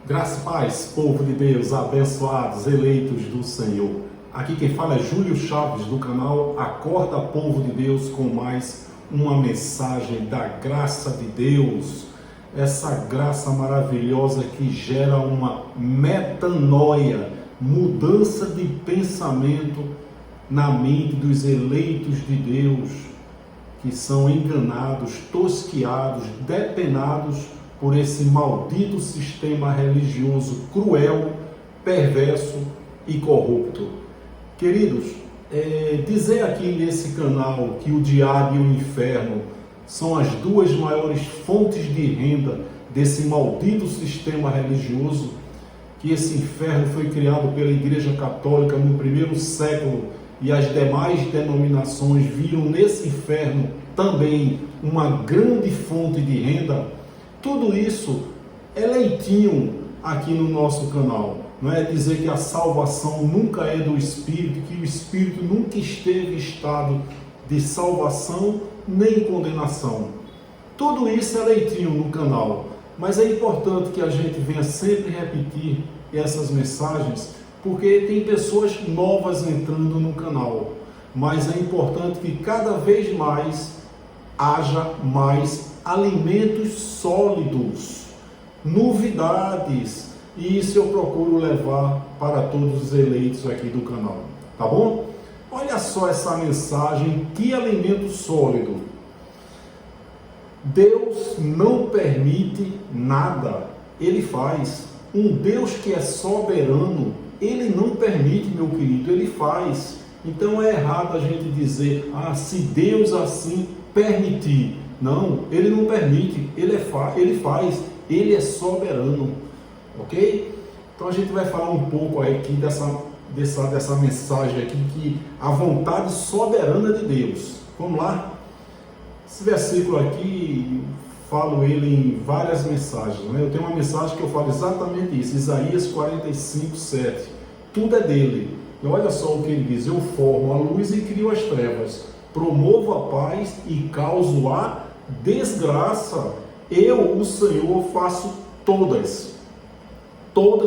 Graça e paz, povo de Deus, abençoados, eleitos do Senhor. Aqui quem fala é Júlio Chaves, do canal Acorda Povo de Deus, com mais uma mensagem da graça de Deus. Essa graça maravilhosa que gera uma metanoia, mudança de pensamento na mente dos eleitos de Deus, que são enganados, tosquiados, depenados por esse maldito sistema religioso cruel, perverso e corrupto. Queridos, dizer aqui nesse canal que o diabo e o inferno são as duas maiores fontes de renda desse maldito sistema religioso, que esse inferno foi criado pela Igreja Católica no primeiro século e as demais denominações viram nesse inferno também uma grande fonte de renda. Tudo isso é leitinho aqui no nosso canal. Não é dizer que a salvação nunca é do Espírito, que o Espírito nunca esteve em estado de salvação nem condenação. Tudo isso é leitinho no canal. Mas é importante que a gente venha sempre repetir essas mensagens, porque tem pessoas novas entrando no canal. Mas é importante que cada vez mais haja mais alimentos sólidos, novidades, e isso eu procuro levar para todos os eleitos aqui do canal, tá bom? Olha só essa mensagem, que alimento sólido. Deus não permite nada, Ele faz. Um Deus que é soberano, Ele não permite, meu querido, Ele faz. Então é errado a gente dizer, se Deus assim permitir. Não, Ele não permite, Ele faz, Ele é soberano, ok? Então a gente vai falar um pouco aqui dessa mensagem aqui, que a vontade soberana de Deus. Vamos lá? Esse versículo aqui, falo ele em várias mensagens, né? Eu tenho uma mensagem que eu falo exatamente isso, Isaías 45, 7. Tudo é dele. E olha só o que ele diz: eu formo a luz e crio as trevas, promovo a paz e causo a desgraça. Eu, o Senhor, faço todas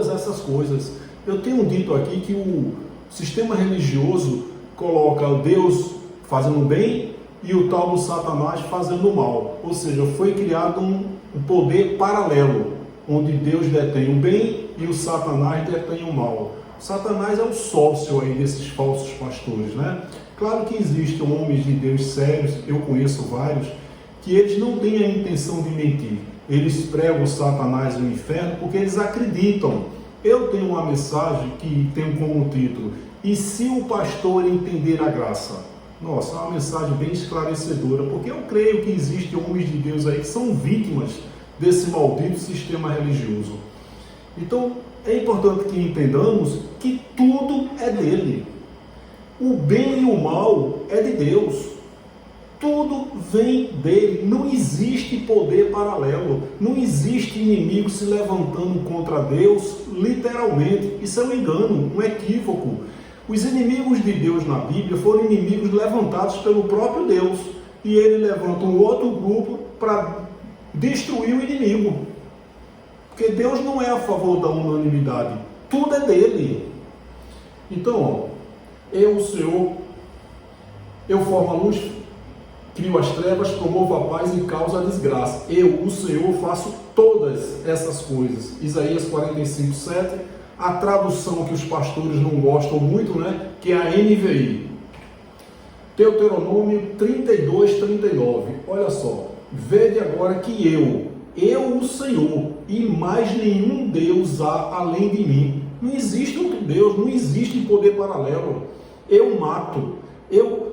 essas coisas. Eu tenho dito aqui que o sistema religioso coloca o Deus fazendo bem e o tal do Satanás fazendo mal. Ou seja, foi criado um poder paralelo, onde Deus detém o bem e o Satanás detém o mal. O Satanás é o sócio aí desses falsos pastores, né? Claro que existem homens de Deus sérios, eu conheço vários, que eles não têm a intenção de mentir. Eles pregam o Satanás e o inferno porque eles acreditam. Eu tenho uma mensagem que tem como título: e se o pastor entender a graça? Nossa, é uma mensagem bem esclarecedora, porque eu creio que existem homens de Deus aí que são vítimas desse maldito sistema religioso. Então, é importante que entendamos que tudo é dele. O bem e o mal é de Deus. Tudo vem dele. Não existe poder paralelo. Não existe inimigo se levantando contra Deus, literalmente. Isso é um engano, um equívoco. Os inimigos de Deus na Bíblia foram inimigos levantados pelo próprio Deus. E ele levanta um outro grupo para destruir o inimigo. Porque Deus não é a favor da unanimidade. Tudo é dele. Então, eu, o Senhor, eu formo a luz, crio as trevas, promovo a paz e causo a desgraça. Eu, o Senhor, faço todas essas coisas. Isaías 45, 7. A tradução que os pastores não gostam muito, né? Que é a NVI. Deuteronômio 32, 39. Olha só. Vede agora que eu, o Senhor, e mais nenhum Deus há além de mim. Não existe outro Deus, não existe poder paralelo. Eu mato, eu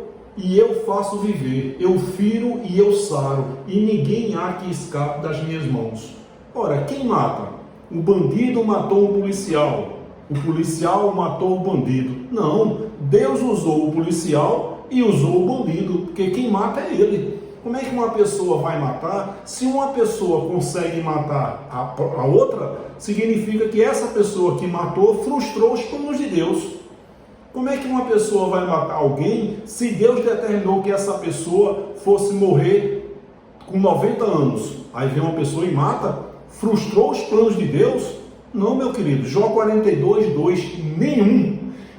faço viver, eu firo e eu saro, e ninguém há que escape das minhas mãos. Ora, quem mata? O bandido matou o policial matou o bandido. Não, Deus usou o policial e usou o bandido, porque quem mata é ele. Como é que uma pessoa vai matar? Se uma pessoa consegue matar a outra, significa que essa pessoa que matou frustrou os planos de Deus. Como é que uma pessoa vai matar alguém se Deus determinou que essa pessoa fosse morrer com 90 anos? Aí vem uma pessoa e mata? Frustrou os planos de Deus? Não, meu querido, Jó 42, 2,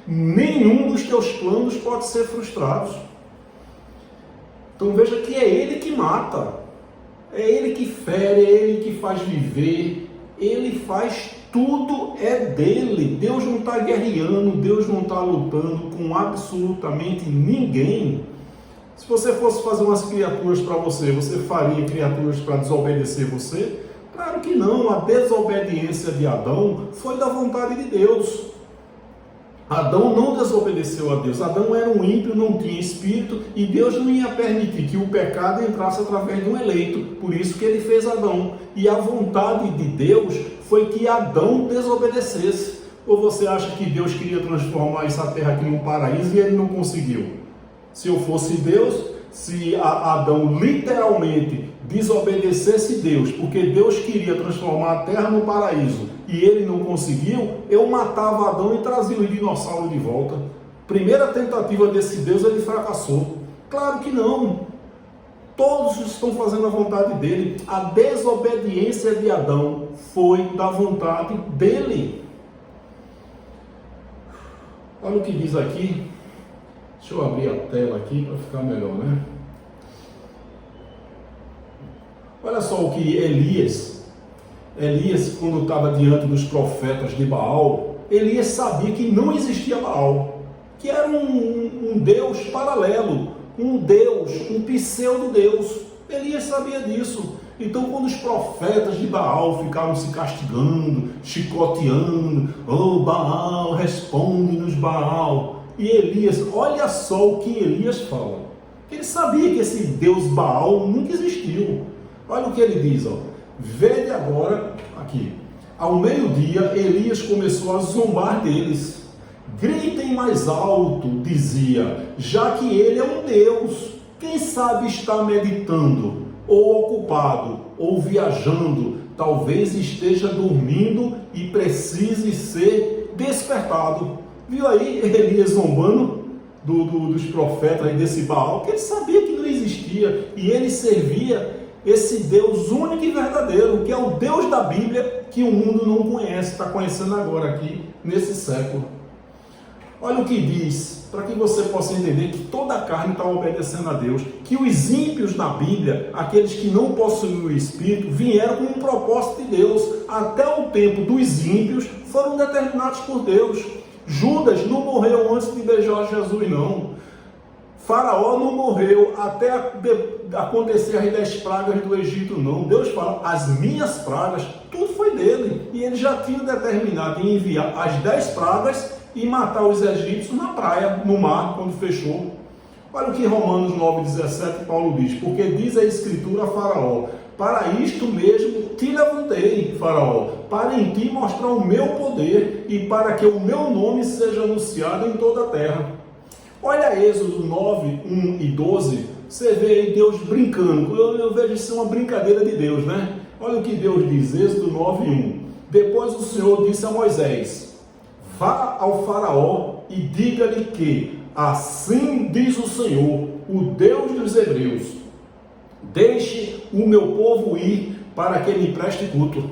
nenhum dos teus planos pode ser frustrado. Então veja que é Ele que mata, é Ele que fere, é Ele que faz viver, Ele faz tudo, é dele. Deus não está guerreando, Deus não está lutando com absolutamente ninguém. Se você fosse fazer umas criaturas para você, você faria criaturas para desobedecer você? Claro que não, a desobediência de Adão foi da vontade de Deus. Adão não desobedeceu a Deus, Adão era um ímpio, não tinha espírito, e Deus não ia permitir que o pecado entrasse através de um eleito, por isso que ele fez Adão, e a vontade de Deus foi que Adão desobedecesse. Ou você acha que Deus queria transformar essa terra aqui num paraíso e ele não conseguiu? Se eu fosse Deus, se Adão literalmente desobedecesse Deus, porque Deus queria transformar a terra no paraíso e ele não conseguiu, eu matava Adão e trazia o dinossauro de volta. Primeira tentativa desse Deus, ele fracassou. Claro que não. Todos estão fazendo a vontade dele. A desobediência de Adão foi da vontade dele. Olha o que diz aqui. Deixa eu abrir a tela aqui para ficar melhor, né? Olha só o que Elias, quando estava diante dos profetas de Baal, Elias sabia que não existia Baal, que era um Deus paralelo, um Deus, um pseudo-Deus. Elias sabia disso. Então, quando os profetas de Baal ficavam se castigando, chicoteando, oh Baal, responde-nos Baal. E Elias, olha só o que Elias fala. Ele sabia que esse Deus Baal nunca existiu. Olha o que ele diz, ó. Vede agora, aqui, ao meio-dia, Elias começou a zombar deles. Gritem mais alto, dizia, já que ele é um Deus. Quem sabe está meditando, ou ocupado, ou viajando, talvez esteja dormindo e precise ser despertado. Viu aí Elias zombando dos profetas aí desse Baal, que ele sabia que não existia, e ele servia esse Deus único e verdadeiro, que é o Deus da Bíblia, que o mundo não conhece, está conhecendo agora aqui, nesse século. Olha o que diz, para que você possa entender que toda a carne está obedecendo a Deus, que os ímpios na Bíblia, aqueles que não possuem o Espírito, vieram com um propósito de Deus. Até o tempo dos ímpios foram determinados por Deus. Judas não morreu antes de beijar Jesus, não. Faraó não morreu até acontecer as 10 pragas do Egito, não. Deus fala, as minhas pragas, tudo foi dele. E ele já tinha determinado em enviar as 10 pragas e matar os egípcios na praia, no mar, quando fechou. Olha o que Romanos 9,17 Paulo diz, porque diz a Escritura a Faraó, para isto mesmo te levantei, Faraó, para em ti mostrar o meu poder e para que o meu nome seja anunciado em toda a terra. Olha Êxodo 9, 1 e 12, você vê aí Deus brincando, eu vejo isso uma brincadeira de Deus, né? Olha o que Deus diz, Êxodo 9, 1. Depois o Senhor disse a Moisés, vá ao Faraó e diga-lhe que, assim diz o Senhor, o Deus dos Hebreus, deixe o meu povo ir para que me preste culto.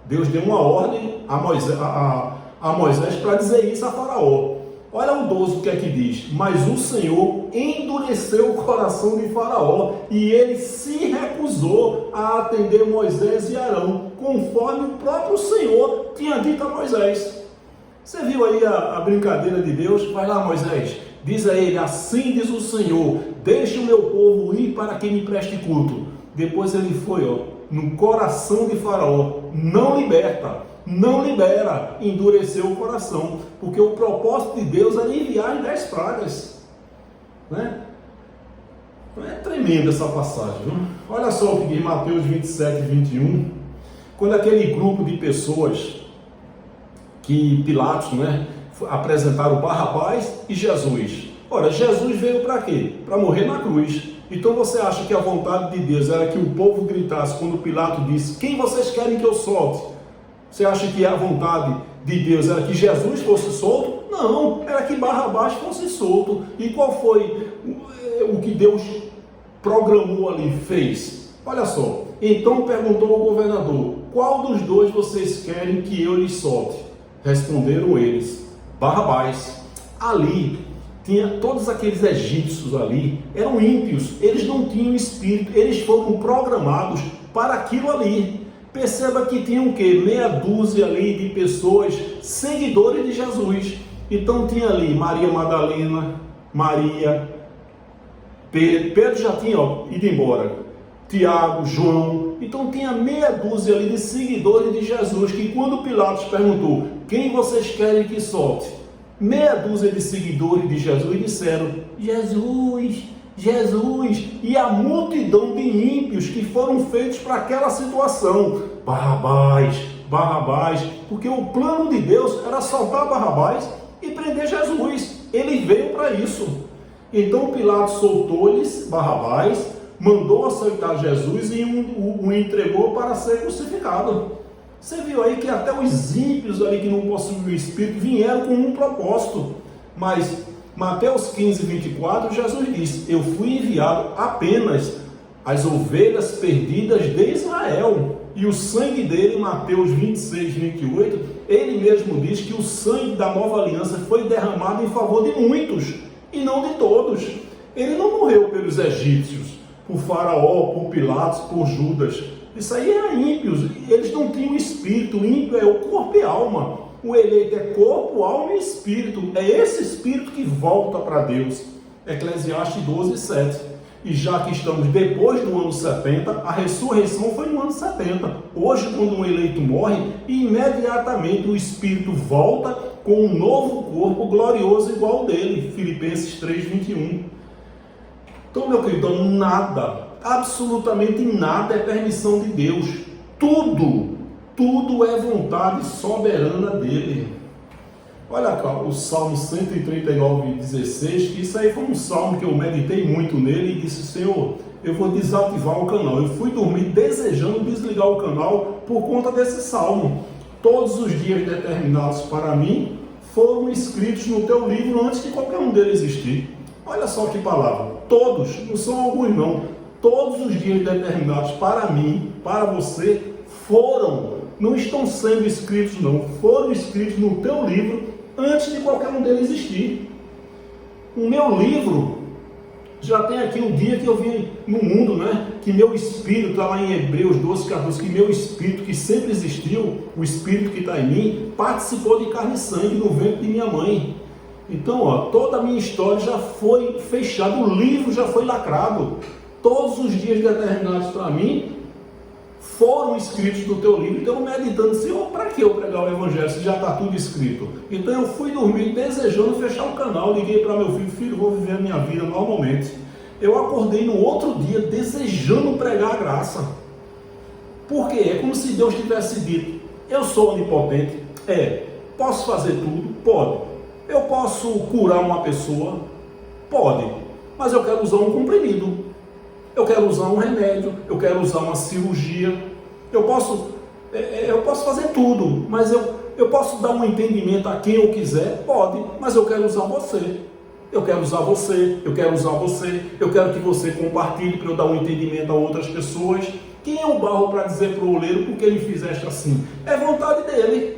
Deus deu uma ordem a Moisés para dizer isso a Faraó. Olha o 12 o que é que diz, mas o Senhor endureceu o coração de Faraó e ele se recusou a atender Moisés e Arão, conforme o próprio Senhor tinha dito a Moisés. Você viu aí a brincadeira de Deus? Vai lá, Moisés, diz a ele, assim diz o Senhor, deixe o meu povo ir para que me preste culto. Depois ele foi, no coração de Faraó, não liberta, não libera, endureceu o coração, porque o propósito de Deus era enviar as 10 pragas, né? É tremenda essa passagem, viu? Olha só o que diz Mateus 27, 21, quando aquele grupo de pessoas que Pilatos, né, apresentaram Barrabás e Jesus. Ora, Jesus veio para quê? Para morrer na cruz. Então você acha que a vontade de Deus era que o povo gritasse quando Pilatos disse, quem vocês querem que eu solte? Você acha que a vontade de Deus era que Jesus fosse solto? Não, era que Barrabás fosse solto. E qual foi o que Deus programou ali, fez? Olha só, então perguntou ao governador, qual dos dois vocês querem que eu lhes solte? Responderam eles: Barrabás. Ali tinha todos aqueles egípcios ali, eram ímpios, eles não tinham espírito, eles foram programados para aquilo ali. Perceba que tinha o quê? Meia dúzia ali de pessoas, seguidores de Jesus. Então tinha ali Maria Madalena, Maria, Pedro já tinha ido embora, Tiago, João. Então tinha meia dúzia ali de seguidores de Jesus, que quando Pilatos perguntou: quem vocês querem que solte? Meia dúzia de seguidores de Jesus disseram: Jesus, Jesus. E a multidão de ímpios que foram feitos para aquela situação: Barrabás, Barrabás. Porque o plano de Deus era soltar Barrabás e prender Jesus. Ele veio para isso. Então Pilatos soltou-lhes Barrabás, mandou aceitar Jesus e o entregou para ser crucificado. Você viu aí que até os ímpios ali que não possuíam o Espírito vieram com um propósito. Mas Mateus 15, 24, Jesus disse: eu fui enviado apenas às ovelhas perdidas de Israel. E o sangue dele, Mateus 26, 28, ele mesmo diz que o sangue da nova aliança foi derramado em favor de muitos e não de todos. Ele não morreu pelos egípcios, por Faraó, por Pilatos, por Judas. Isso aí era ímpios, eles não tinham espírito. O ímpio é o corpo e alma. O eleito é corpo, alma e espírito. É esse espírito que volta para Deus. Eclesiastes 12, 7. E já que estamos depois do ano 70, a ressurreição foi no ano 70. Hoje, quando um eleito morre, imediatamente o espírito volta com um novo corpo glorioso igual ao dele. Filipenses 3, 21. Então, meu querido, nada, absolutamente nada é permissão de Deus. Tudo é vontade soberana dele. Olha cá, o Salmo 139, 16, que isso aí foi um salmo que eu meditei muito nele e disse: Senhor, eu vou desativar o canal. Eu fui dormir desejando desligar o canal por conta desse salmo. Todos os dias determinados para mim foram escritos no teu livro antes de qualquer um deles existir. Olha só que palavra. Todos, não são alguns não. Todos os dias determinados para mim, para você, não estão sendo escritos não, foram escritos no teu livro antes de qualquer um deles existir. O meu livro já tem aqui um dia que eu vim no mundo, né? Que meu espírito, está lá em Hebreus 12, 14, que meu espírito, que sempre existiu, o espírito que está em mim, participou de carne e sangue no ventre de minha mãe. Então, toda a minha história já foi fechada, o livro já foi lacrado. Todos os dias determinados para mim foram escritos no teu livro. Então, meditando, Senhor, para que eu pregar o Evangelho se já está tudo escrito? Então, eu fui dormir desejando fechar o canal. Liguei para meu filho: filho, vou viver a minha vida normalmente. Eu acordei no outro dia desejando pregar a graça. Por quê? É como se Deus tivesse dito: eu sou onipotente. Posso fazer tudo? Pode. Eu posso curar uma pessoa? Pode. Mas eu quero usar um comprimido. Eu quero usar um remédio. Eu quero usar uma cirurgia. Eu posso fazer tudo. Mas eu posso dar um entendimento a quem eu quiser? Pode. Mas eu quero usar você. Eu quero usar você. Eu quero usar você. Eu quero que você compartilhe para eu dar um entendimento a outras pessoas. Quem é o barro para dizer para o oleiro por que ele fizeste assim? É vontade dele.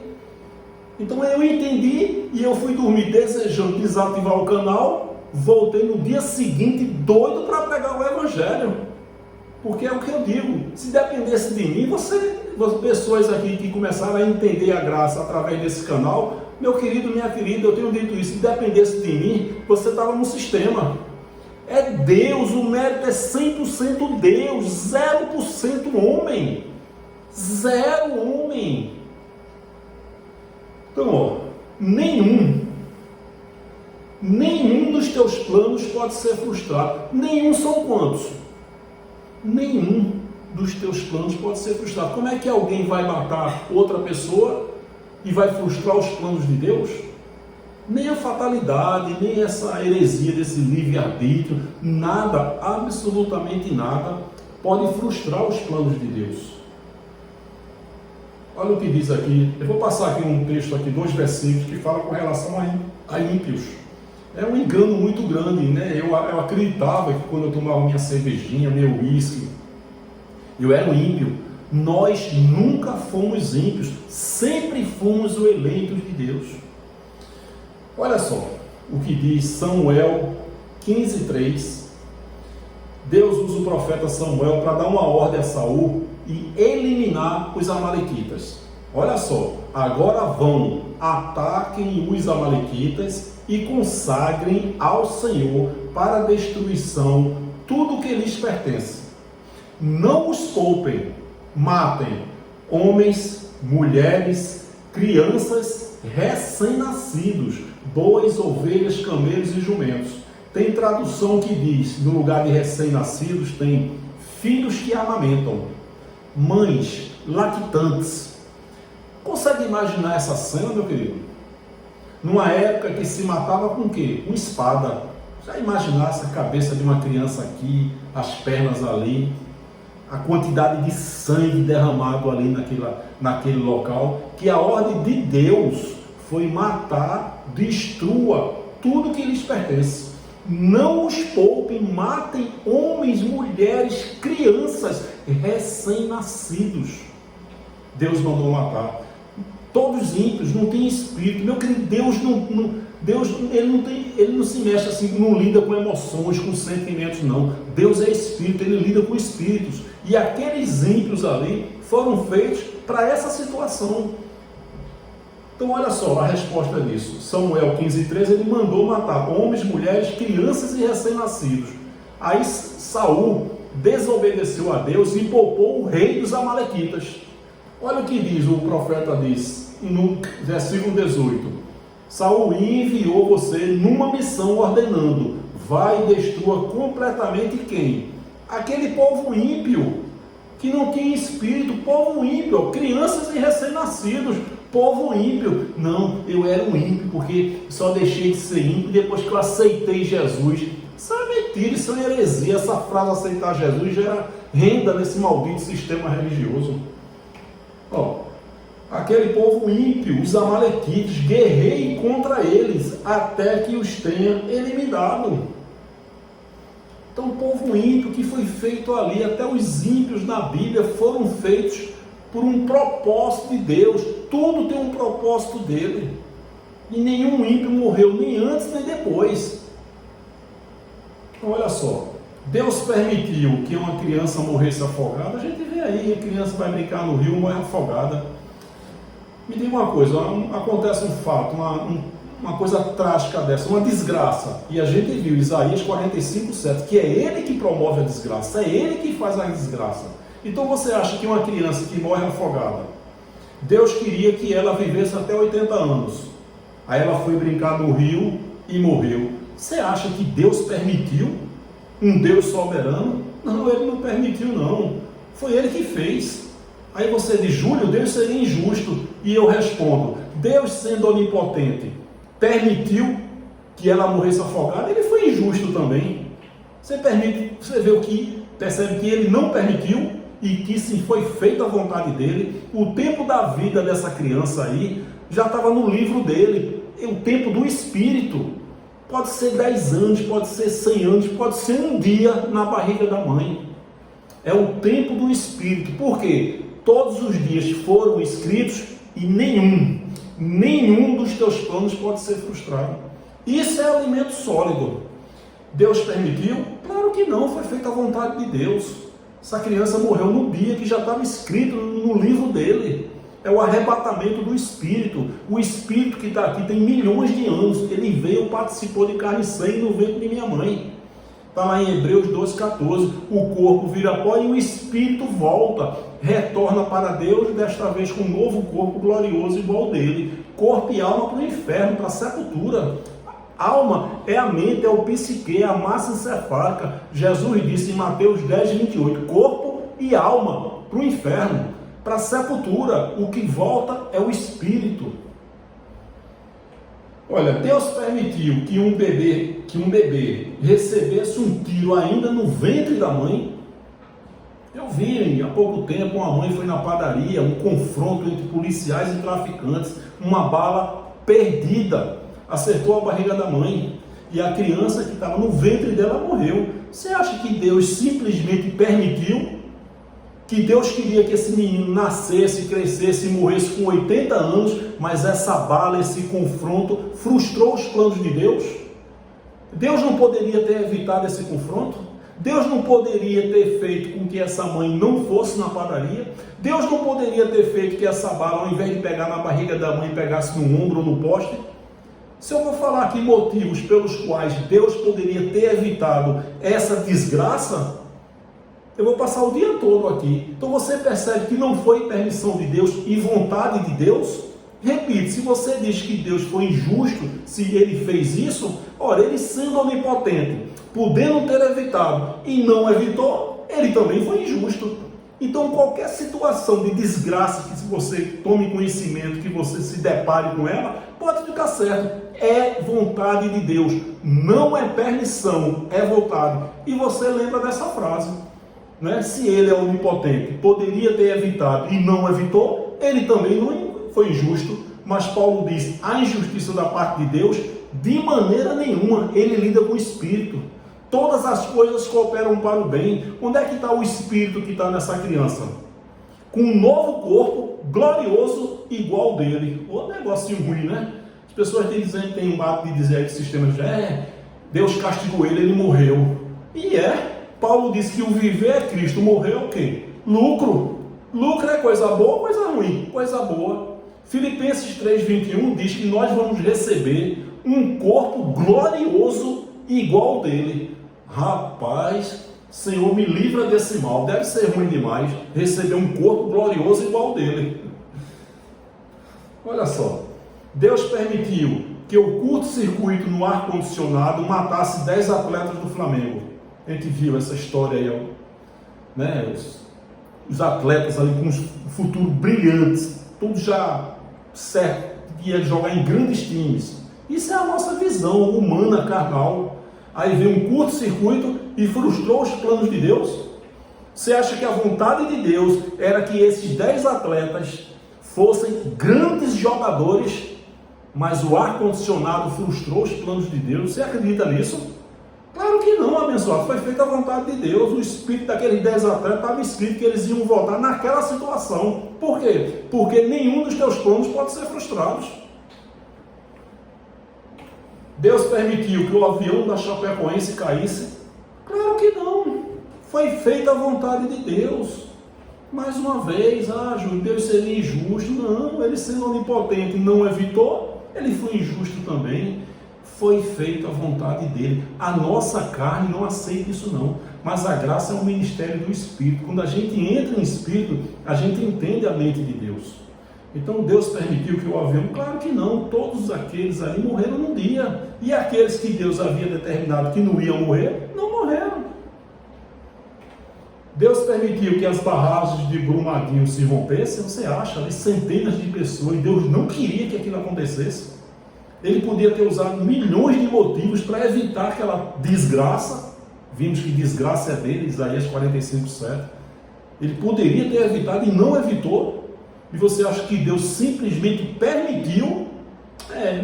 Então eu entendi e eu fui dormir desejando desativar o canal. Voltei no dia seguinte doido para pregar o Evangelho. Porque é o que eu digo: se dependesse de mim, pessoas aqui que começaram a entender a graça através desse canal, meu querido, minha querida, eu tenho dito isso: se dependesse de mim, você estava no sistema. É Deus, o mérito é 100% Deus, 0% homem. 0 homem. Então, nenhum dos teus planos pode ser frustrado. Nenhum são quantos? Nenhum dos teus planos pode ser frustrado. Como é que alguém vai matar outra pessoa e vai frustrar os planos de Deus? Nem a fatalidade, nem essa heresia desse livre-arbítrio, nada, absolutamente nada, pode frustrar os planos de Deus. Olha o que diz aqui. Eu vou passar aqui um texto, aqui, 2 versículos, que falam com relação a ímpios. É um engano muito grande, né? Eu acreditava que quando eu tomava minha cervejinha, meu uísque, eu era um ímpio. Nós nunca fomos ímpios, sempre fomos o eleito de Deus. Olha só o que diz Samuel 15:3. Deus usa o profeta Samuel para dar uma ordem a Saul e eliminar os amalequitas. Olha só, agora vão, ataquem os amalequitas e consagrem ao Senhor para a destruição tudo que lhes pertence. Não os poupem, matem homens, mulheres, crianças, recém-nascidos, bois, ovelhas, camelos e jumentos. Tem tradução que diz, no lugar de recém-nascidos, tem filhos que amamentam, mães lactantes. Consegue imaginar essa cena, meu querido? Numa época que se matava com o quê? Com espada. Já imaginasse a cabeça de uma criança aqui, as pernas ali, a quantidade de sangue derramado ali naquele local, que a ordem de Deus foi matar, destrua tudo que lhes pertence. Não os poupem, matem homens, mulheres, crianças, recém-nascidos. Deus mandou matar. Todos ímpios, não tem espírito. Meu querido, Deus ele não se mexe assim, não lida com emoções, com sentimentos, não. Deus é espírito, ele lida com espíritos. E aqueles ímpios ali foram feitos para essa situação. Então olha só a resposta disso. Samuel 15:13, ele mandou matar homens, mulheres, crianças e recém-nascidos. Aí Saul desobedeceu a Deus e poupou o rei dos amalequitas. Olha o que diz, o profeta diz, no versículo 18. Saul enviou você numa missão ordenando, vai e destrua completamente quem? Aquele povo ímpio, que não tinha espírito, povo ímpio, crianças e recém-nascidos, povo ímpio. Não, eu era um ímpio porque só deixei de ser ímpio depois que eu aceitei Jesus. Isso é mentira, isso é heresia. Essa frase aceitar Jesus gera renda nesse maldito sistema religioso. Aquele povo ímpio, os amalequitas, guerrei contra eles até que os tenha eliminado. Então o povo ímpio que foi feito ali, até os ímpios na Bíblia foram feitos por um propósito de Deus. Tudo tem um propósito dele. E nenhum ímpio morreu nem antes nem depois. Então olha só, Deus permitiu que uma criança morresse afogada. A gente vê aí, a criança vai brincar no rio, morre afogada. Me diga uma coisa, acontece um fato, uma coisa trágica dessa, uma desgraça. E a gente viu Isaías 45:7, que é ele que promove a desgraça, é ele que faz a desgraça. Então você acha que uma criança que morre afogada, Deus queria que ela vivesse até 80 anos. Aí ela foi brincar no rio e morreu. Você acha que Deus permitiu? Um Deus soberano? Não, ele não permitiu não. Foi ele que fez. Aí você diz, Júlio, Deus seria injusto. E eu respondo, Deus sendo onipotente, permitiu que ela morresse afogada? Ele foi injusto também. Você vê o que, percebe que ele não permitiu e que se foi feita a vontade dele. O tempo da vida dessa criança aí já estava no livro dele. O tempo do Espírito. Pode ser 10 anos, pode ser 100 anos, pode ser um dia na barriga da mãe. É o tempo do Espírito. Por quê? Todos os dias foram escritos e nenhum dos teus planos pode ser frustrado. Isso é alimento sólido. Deus permitiu? Claro que não, foi feita a vontade de Deus. Essa criança morreu no dia que já estava escrito no livro dele. É o arrebatamento do Espírito. O Espírito que está aqui tem milhões de anos. Ele veio, participou de carne e sangue no ventre de minha mãe. Está lá em Hebreus 12:14. O corpo vira pó e o Espírito volta. Retorna para Deus, desta vez com um novo corpo glorioso igual dele. Corpo e alma para o inferno, para a sepultura. Alma é a mente, é o psique, é a massa encefálica. Jesus disse em Mateus 10:28, corpo e alma para o inferno, para a sepultura. O que volta é o Espírito. Olha, Deus permitiu que um bebê recebesse um tiro ainda no ventre da mãe. Eu vi há pouco tempo uma mãe foi na padaria, um confronto entre policiais e traficantes, uma bala perdida acertou a barriga da mãe e a criança que estava no ventre dela morreu. Você acha que Deus simplesmente permitiu que Deus queria que esse menino nascesse, crescesse e morresse com 80 anos, mas essa bala, esse confronto, frustrou os planos de Deus? Deus não poderia ter evitado esse confronto? Deus não poderia ter feito com que essa mãe não fosse na padaria? Deus não poderia ter feito que essa bala, ao invés de pegar na barriga da mãe, pegasse no ombro ou no poste? Se eu vou falar aqui motivos pelos quais Deus poderia ter evitado essa desgraça, eu vou passar o dia todo aqui. Então você percebe que não foi permissão de Deus e vontade de Deus? Repito, se você diz que Deus foi injusto, se ele fez isso, ora, ele sendo onipotente, podendo ter evitado e não evitou, ele também foi injusto. Então qualquer situação de desgraça que você tome conhecimento, que você se depare com ela, pode ficar certo. É vontade de Deus, não é permissão, é vontade. E você lembra dessa frase, né? Se ele é onipotente, poderia ter evitado e não evitou, ele também não foi injusto. Mas Paulo diz, a injustiça da parte de Deus, de maneira nenhuma. Ele lida com o Espírito. Todas as coisas cooperam para o bem. Onde é que está o Espírito que está nessa criança? Com um novo corpo, glorioso, igual dele. Ô negocinho ruim, né? As pessoas têm um hábito de dizer aí que o sistema já Deus castigou ele, ele morreu. E Paulo diz que o viver é Cristo, morrer é o quê? Lucro. Lucro é coisa boa ou coisa ruim? Coisa boa. Filipenses 3:21 diz que nós vamos receber um corpo glorioso igual dele. Rapaz, Senhor, me livra desse mal. Deve ser ruim demais receber um corpo glorioso igual dele. Olha só, Deus permitiu que o curto-circuito no ar-condicionado matasse 10 atletas do Flamengo. A gente viu essa história aí, né? Os atletas ali com um futuro brilhantes, tudo já certo, ia jogar em grandes times. Isso é a nossa visão humana, carnal. Aí veio um curto-circuito e frustrou os planos de Deus. Você acha que a vontade de Deus era que esses 10 atletas fossem grandes jogadores, mas o ar-condicionado frustrou os planos de Deus? Você acredita nisso? Claro que não, abençoado. Foi feita a vontade de Deus. O espírito daqueles 10 atletas estava escrito que eles iam voltar naquela situação. Por quê? Porque nenhum dos teus planos pode ser frustrado. Deus permitiu que o avião da Chapecoense caísse? Claro que não. Foi feita a vontade de Deus. Mais uma vez, Júlio, Deus seria injusto. Não, ele sendo onipotente não evitou, ele foi injusto também. Foi feita a vontade dele. A nossa carne não aceita isso não. Mas a graça é um ministério do Espírito. Quando a gente entra em Espírito, a gente entende a mente de Deus. Então Deus permitiu que o avião? Claro que não. Todos aqueles ali morreram num dia. E aqueles que Deus havia determinado que não iam morrer, não morreram. Deus permitiu que as barragens de Brumadinho se rompessem? Você acha? Ali centenas de pessoas. E Deus não queria que aquilo acontecesse. Ele podia ter usado milhões de motivos para evitar aquela desgraça. Vimos que desgraça é dele, Isaías 45:7. Ele poderia ter evitado e não evitou. E você acha que Deus simplesmente permitiu?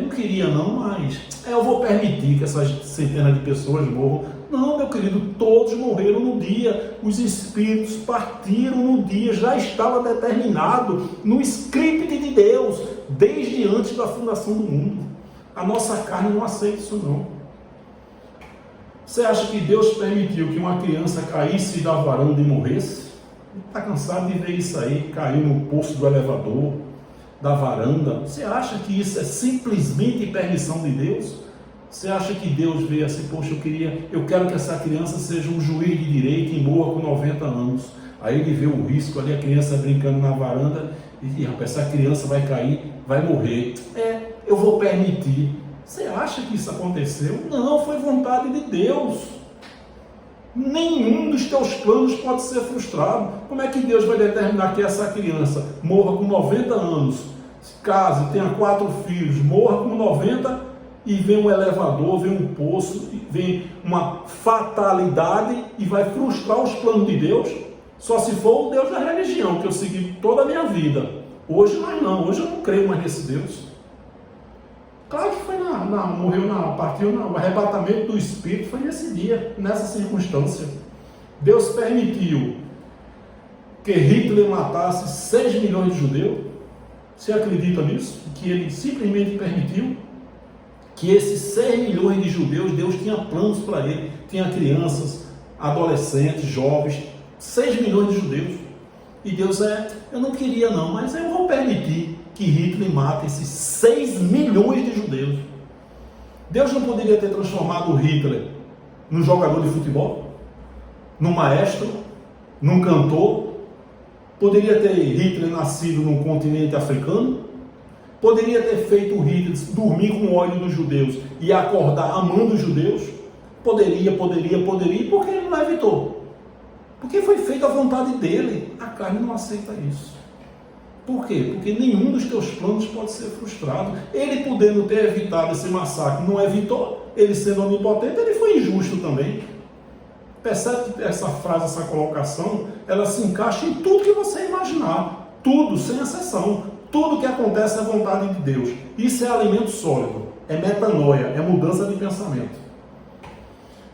Não queria não, mas eu vou permitir que essas centenas de pessoas morram. Não, meu querido, todos morreram no dia. Os espíritos partiram no dia. Já estava determinado no script de Deus, desde antes da fundação do mundo. A nossa carne não aceita isso não. Você acha que Deus permitiu que uma criança caísse da varanda e morresse? Está cansado de ver isso aí, caiu no poço do elevador, da varanda. Você acha que isso é simplesmente permissão de Deus? Você acha que Deus vê assim, poxa, eu quero que essa criança seja um juiz de direito e morra com 90 anos. Aí ele vê o risco ali, a criança brincando na varanda, e rapaz, essa criança vai cair, vai morrer. Eu vou permitir. Você acha que isso aconteceu? Não, foi vontade de Deus. Nenhum dos teus planos pode ser frustrado. Como é que Deus vai determinar que essa criança morra com 90 anos, case, tenha 4 filhos, morra com 90 e vem um elevador, vem um poço, vem uma fatalidade e vai frustrar os planos de Deus? Só se for o Deus da religião, que eu segui toda a minha vida. Hoje não, hoje eu não creio mais nesse Deus. Claro que foi partiu no arrebatamento do Espírito, foi nesse dia, nessa circunstância. Deus permitiu que Hitler matasse 6 milhões de judeus? Você acredita nisso? Que ele simplesmente permitiu que esses 6 milhões de judeus, Deus tinha planos para ele, tinha crianças, adolescentes, jovens, 6 milhões de judeus. E Deus eu não queria não, mas eu vou permitir que Hitler mate esses 6 milhões de judeus. Deus não poderia ter transformado Hitler num jogador de futebol, num maestro, num cantor? Poderia ter Hitler nascido num continente africano? Poderia ter feito Hitler dormir com ódio dos judeus e acordar amando os judeus? Poderia, por que ele não evitou? Porque foi feita a vontade dele. A carne não aceita isso. Por quê? Porque nenhum dos teus planos pode ser frustrado. Ele podendo ter evitado esse massacre, não evitou. Ele sendo onipotente, ele foi injusto também. Percebe que essa frase, essa colocação, ela se encaixa em tudo que você imaginar. Tudo, sem exceção. Tudo que acontece é vontade de Deus. Isso é alimento sólido. É metanoia, é mudança de pensamento.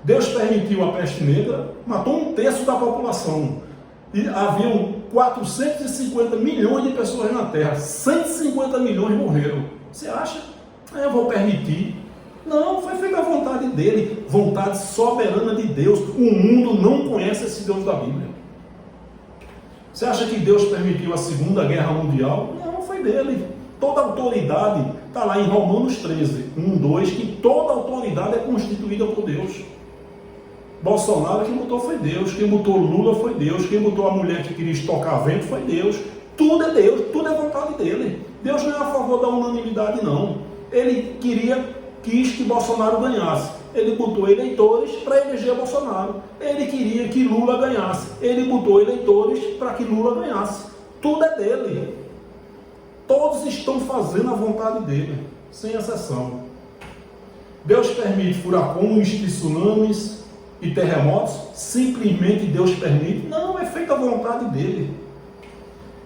Deus permitiu a peste negra, matou 1/3 da população. E haviam 450 milhões de pessoas na Terra. 150 milhões morreram. Você acha? Eu vou permitir. Não, foi feita a vontade dele, vontade soberana de Deus. O mundo não conhece esse Deus da Bíblia. Você acha que Deus permitiu a Segunda Guerra Mundial? Não, foi dele. Toda autoridade, está lá em Romanos 13, 1, 2, que toda autoridade é constituída por Deus. Bolsonaro, quem botou foi Deus, quem botou Lula foi Deus, quem botou a mulher que queria estocar vento foi Deus. Tudo é Deus, tudo é vontade dele. Deus não é a favor da unanimidade, não. Ele quis que Bolsonaro ganhasse. Ele botou eleitores para eleger Bolsonaro. Ele queria que Lula ganhasse. Ele botou eleitores para que Lula ganhasse. Tudo é dele. Todos estão fazendo a vontade dele, sem exceção. Deus permite furacões, tsunamis e terremotos? Simplesmente Deus permite? Não, é feita a vontade dele.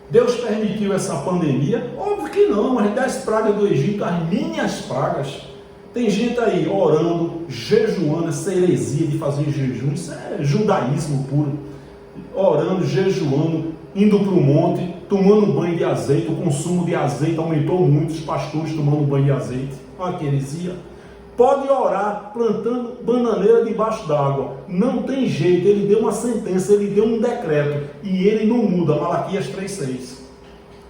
Deus permitiu essa pandemia? Óbvio que não. As 10 pragas do Egito, as minhas pragas. Tem gente aí orando, jejuando, essa heresia de fazer jejum, isso é judaísmo puro. Orando, jejuando, indo para o monte, tomando banho de azeite. O consumo de azeite aumentou muito, os pastores tomando banho de azeite. Olha que heresia. Pode orar plantando bananeira debaixo d'água. Não tem jeito, ele deu uma sentença, ele deu um decreto. E ele não muda, Malaquias 3,6.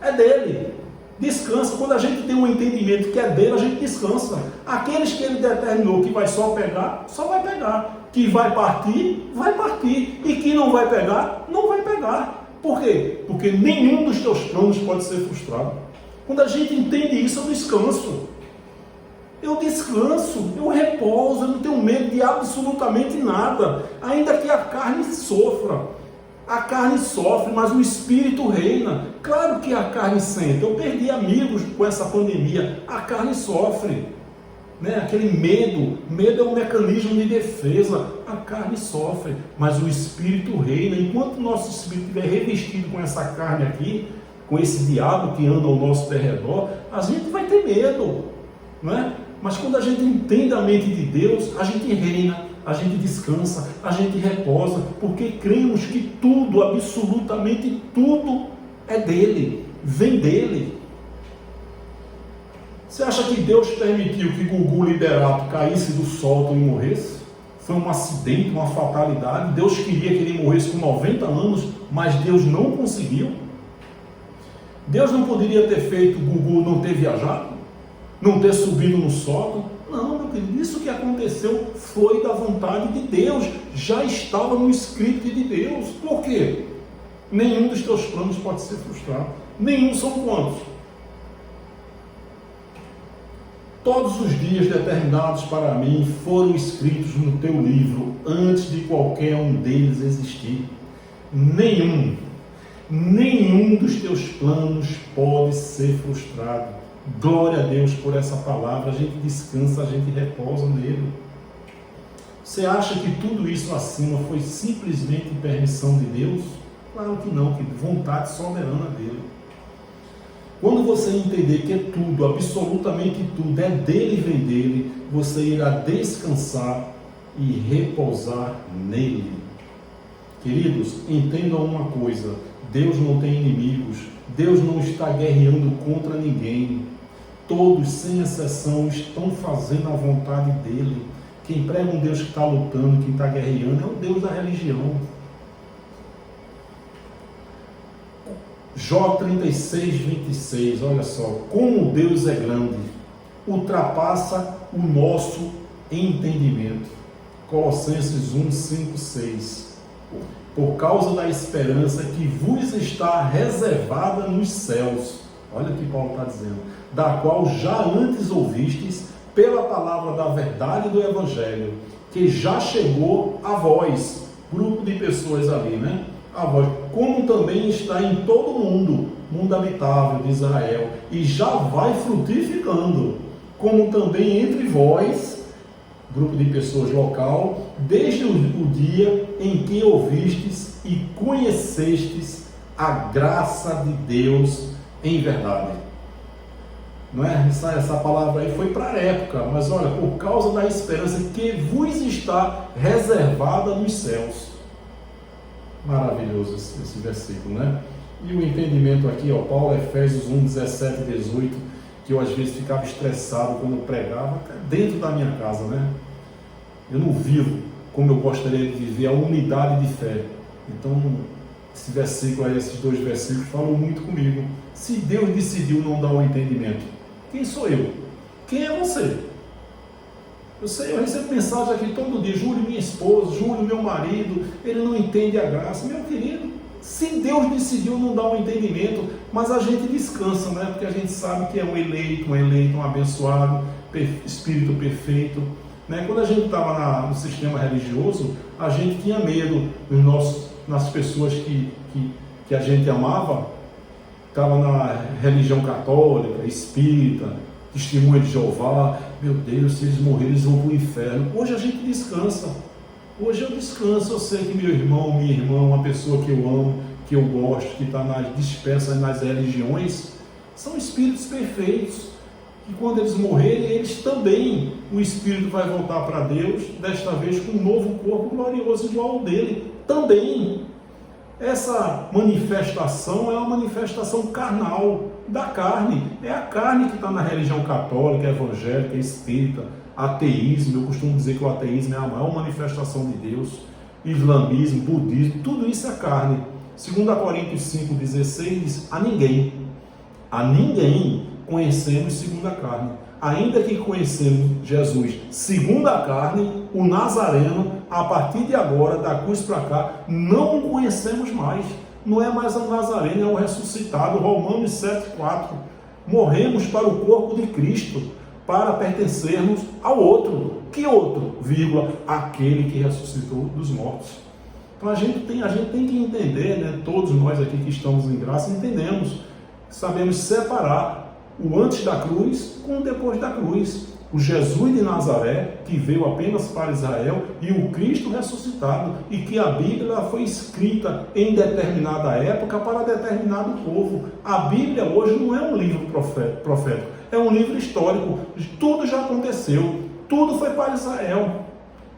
É dele. Descansa. Quando a gente tem um entendimento que é dele, a gente descansa. Aqueles que ele determinou que vai só pegar, só vai pegar. Que vai partir, vai partir. E que não vai pegar, não vai pegar. Por quê? Porque nenhum dos teus planos pode ser frustrado. Quando a gente entende isso, eu descanso. Eu descanso, eu repouso, eu não tenho medo de absolutamente nada. Ainda que a carne sofra. A carne sofre, mas o Espírito reina. Claro que a carne sente. Eu perdi amigos com essa pandemia. A carne sofre. Né? Aquele medo. Medo é um mecanismo de defesa. A carne sofre, mas o Espírito reina. Enquanto o nosso Espírito estiver revestido com essa carne aqui, com esse diabo que anda ao nosso derredor, a gente vai ter medo. Não é? Mas quando a gente entende a mente de Deus, a gente reina. A gente descansa, a gente reposa, porque cremos que tudo, absolutamente tudo, é dele, vem dele. Você acha que Deus permitiu que Gugu Liberato caísse do sótão e morresse? Foi um acidente, uma fatalidade. Deus queria que ele morresse com 90 anos, mas Deus não conseguiu. Deus não poderia ter feito Gugu não ter viajado? Não ter subido no sótão? Não, meu querido, isso que aconteceu foi da vontade de Deus, já estava no script de Deus. Por quê? Nenhum dos teus planos pode ser frustrado. Nenhum. São quantos? Todos os dias determinados para mim foram escritos no teu livro, antes de qualquer um deles existir. Nenhum dos teus planos pode ser frustrado. Glória a Deus por essa palavra, a gente descansa, a gente repousa nele. Você acha que tudo isso acima foi simplesmente permissão de Deus? Claro que não, que vontade soberana dele. Quando você entender que é tudo, absolutamente tudo, é dele e vem dele, você irá descansar e repousar nele. Queridos, entendam uma coisa, Deus não tem inimigos, Deus não está guerreando contra ninguém. Todos, sem exceção, estão fazendo a vontade dele. Quem prega um Deus que está lutando, quem está guerreando, é o Deus da religião. Jó 36, 26, olha só, como Deus é grande, ultrapassa o nosso entendimento. Colossenses 1, 5, 6. Por causa da esperança que vos está reservada nos céus, olha o que Paulo está dizendo, da qual já antes ouvistes pela palavra da verdade do Evangelho, que já chegou a vós, grupo de pessoas ali, né? A vós, como também está em todo o mundo habitável de Israel, e já vai frutificando, como também entre vós, grupo de pessoas local, desde o dia em que ouvistes e conhecestes a graça de Deus em verdade. Não é? Essa palavra aí foi para a época, mas olha, por causa da esperança que vos está reservada nos céus. Maravilhoso esse versículo, né? E o entendimento aqui, ó, Paulo, Efésios 1, 17 e 18, que eu às vezes ficava estressado quando eu pregava, dentro da minha casa, né? Eu não vivo como eu gostaria de viver a unidade de fé. Então, esse versículo aí, esses dois versículos falam muito comigo. Se Deus decidiu não dar o entendimento, quem sou eu? Quem é você? Eu recebo mensagem aqui todo dia, Júlio, minha esposa, Júlio, meu marido, ele não entende a graça. Meu querido, se Deus decidiu não dar um entendimento, mas a gente descansa, né? Porque a gente sabe que é um eleito, um abençoado, espírito perfeito, né? Quando a gente estava no sistema religioso, a gente tinha medo nas pessoas que a gente amava, estava na religião católica, espírita, testemunha de Jeová. Meu Deus, se eles morrerem, eles vão para o inferno. Hoje a gente descansa. Hoje eu descanso. Eu sei que meu irmão, minha irmã, uma pessoa que eu amo, que eu gosto, que está dispersa nas religiões, são espíritos perfeitos. E quando eles morrerem, eles também, o espírito vai voltar para Deus, desta vez com um novo corpo glorioso igual ao dele. Também. Essa manifestação é uma manifestação carnal, da carne. É a carne que está na religião católica, evangélica, espírita, ateísmo. Eu costumo dizer que o ateísmo é a maior manifestação de Deus. Islamismo, budismo, tudo isso é carne. 2 Coríntios 5,16 diz, a ninguém conhecemos segundo a carne. Ainda que conhecemos Jesus segundo a carne, o Nazareno, a partir de agora, da cruz para cá, não o conhecemos mais. Não é mais o Nazareno, é o ressuscitado. Romanos 7,4. Morremos para o corpo de Cristo, para pertencermos ao outro. Que outro? Vírgula, aquele que ressuscitou dos mortos. Então a gente tem que entender, né? Todos nós aqui que estamos em graça entendemos, sabemos separar o antes da cruz com o depois da cruz. O Jesus de Nazaré, que veio apenas para Israel, e o Cristo ressuscitado, e que a Bíblia foi escrita em determinada época para determinado povo. A Bíblia hoje não é um livro profético, é um livro histórico. Tudo já aconteceu, tudo foi para Israel.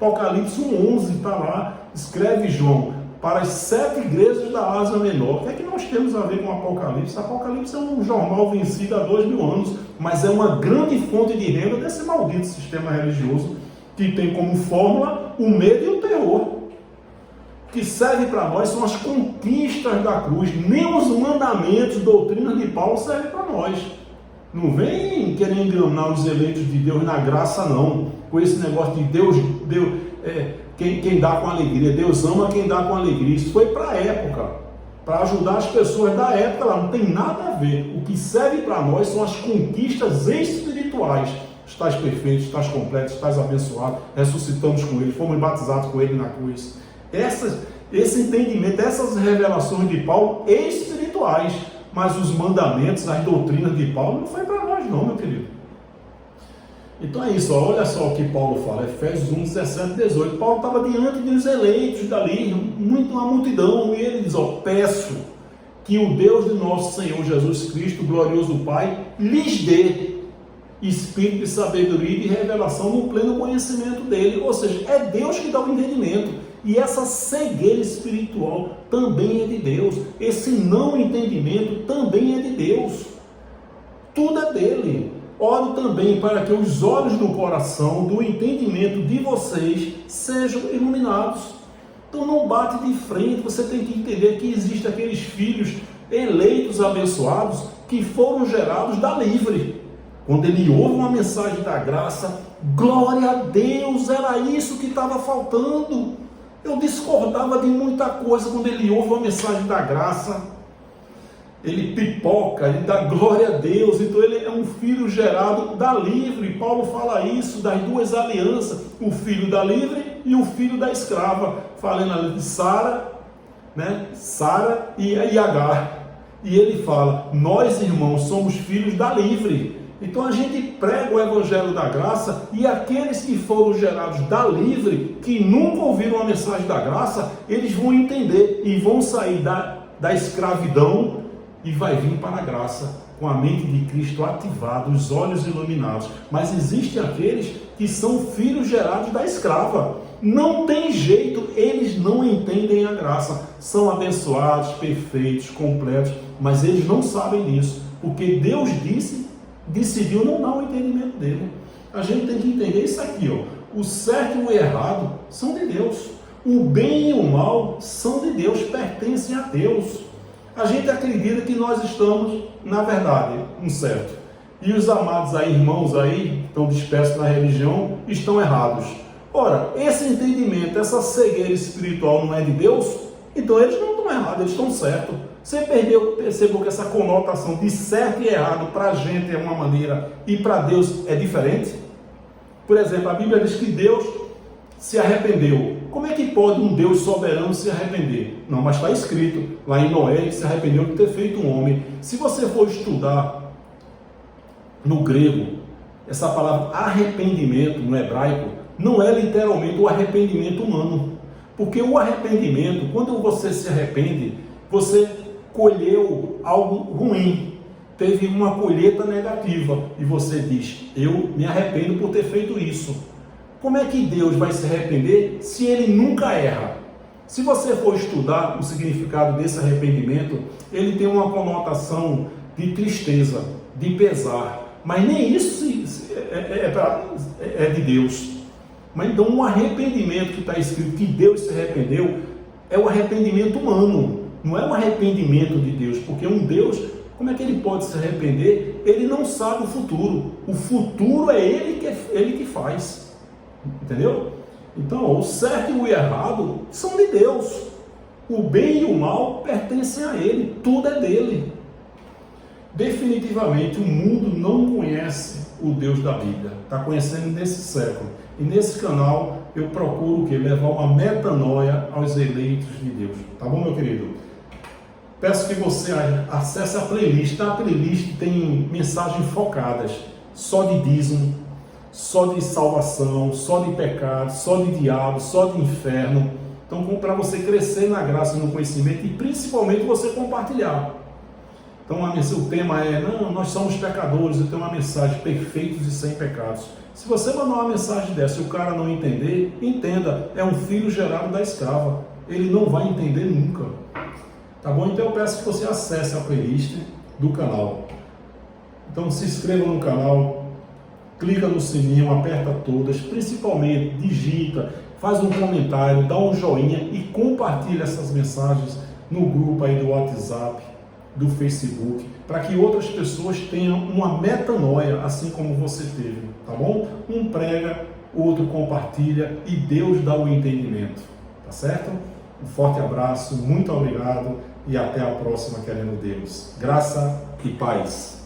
Apocalipse 1,11 está lá, escreve João, para as 7 igrejas da Ásia Menor. O que é que nós temos a ver com Apocalipse? Apocalipse é um jornal vencido há 2000 anos, mas é uma grande fonte de renda desse maldito sistema religioso, que tem como fórmula o medo e o terror. O que serve para nós são as conquistas da cruz, nem os mandamentos, doutrinas de Paulo servem para nós. Não vem querer enganar os eleitos de Deus na graça, não, com esse negócio de Deus quem dá com alegria, Deus ama quem dá com alegria. Isso foi para a época, para ajudar as pessoas da época lá, não tem nada a ver. O que serve para nós são as conquistas espirituais. Estás perfeito, estás completo, estás abençoado, ressuscitamos com Ele, fomos batizados com Ele na cruz. Esse entendimento, essas revelações de Paulo espirituais, mas os mandamentos, as doutrinas de Paulo não foi para nós não, meu querido. Então é isso, olha só o que Paulo fala, Efésios 1, 17 e 18. Paulo estava diante dos eleitos dali, uma multidão, e ele diz, peço que o Deus de nosso Senhor Jesus Cristo, glorioso Pai, lhes dê espírito de sabedoria e de revelação no pleno conhecimento dele. Ou seja, é Deus que dá o entendimento. E essa cegueira espiritual também é de Deus. Esse não entendimento também é de Deus. Tudo é dele. Oro também para que os olhos do coração, do entendimento de vocês, sejam iluminados. Então não bate de frente, você tem que entender que existem aqueles filhos eleitos, abençoados, que foram gerados da livre. Quando ele ouve uma mensagem da graça, glória a Deus, era isso que estava faltando. Eu discordava de muita coisa quando ele ouve uma mensagem da graça. Ele pipoca, ele dá glória a Deus, então ele é um filho gerado da livre. Paulo fala isso, das duas alianças, o filho da livre e o filho da escrava, falando de Sara, né? Sara e Agar. E ele fala, nós irmãos somos filhos da livre. Então a gente prega o evangelho da graça, e aqueles que foram gerados da livre, que nunca ouviram a mensagem da graça, eles vão entender e vão sair da escravidão e vai vir para a graça, com a mente de Cristo ativada, os olhos iluminados. Mas existem aqueles que são filhos gerados da escrava. Não tem jeito, eles não entendem a graça. São abençoados, perfeitos, completos, mas eles não sabem disso, porque Deus decidiu não dar o entendimento dele. A gente tem que entender isso aqui, ó. O certo e o errado são de Deus. O bem e o mal são de Deus, pertencem a Deus. A gente acredita que nós estamos, na verdade, um certo. E os amados aí, irmãos aí, que estão dispersos na religião, estão errados. Ora, esse entendimento, essa cegueira espiritual não é de Deus? Então eles não estão errados, eles estão certos. Você percebeu que essa conotação de certo e errado para a gente é uma maneira e para Deus é diferente? Por exemplo, a Bíblia diz que Deus se arrependeu. Como é que pode um Deus soberano se arrepender? Não, mas está escrito lá em Noé que se arrependeu de ter feito um homem. Se você for estudar no grego, essa palavra arrependimento no hebraico não é literalmente o arrependimento humano. Porque o arrependimento, quando você se arrepende, você colheu algo ruim, teve uma colheita negativa e você diz, eu me arrependo por ter feito isso. Como é que Deus vai se arrepender se ele nunca erra? Se você for estudar o significado desse arrependimento, ele tem uma conotação de tristeza, de pesar, mas nem isso é de Deus. Mas então um arrependimento que está escrito que Deus se arrependeu é o arrependimento humano, não é um arrependimento de Deus, porque um Deus, como é que ele pode se arrepender? Ele não sabe o futuro é ele que faz, entendeu? Então o certo e o errado são de Deus, o bem e o mal pertencem a ele, tudo é dele. Definitivamente o mundo não conhece o Deus da Bíblia, está conhecendo nesse século, e nesse canal eu procuro levar uma metanoia aos eleitos de Deus, tá bom, meu querido? Peço que você acesse a playlist. Na playlist tem mensagens focadas, só de dízimo, só de salvação, só de pecado, só de diabo, só de inferno. Então, para você crescer na graça e no conhecimento, e principalmente você compartilhar. Então, o tema é, nós somos pecadores, eu tenho uma mensagem, perfeitos e sem pecados. Se você mandar uma mensagem dessa e o cara não entender, entenda, é um filho gerado da escrava. Ele não vai entender nunca. Tá bom? Então eu peço que você acesse a playlist do canal. Então se inscreva no canal, clica no sininho, aperta todas, principalmente digita, faz um comentário, dá um joinha e compartilha essas mensagens no grupo aí do WhatsApp, do Facebook, para que outras pessoas tenham uma metanoia, assim como você teve, tá bom? Um prega, outro compartilha e Deus dá o entendimento, tá certo? Um forte abraço, muito obrigado e até a próxima, querendo Deus. Graça e paz.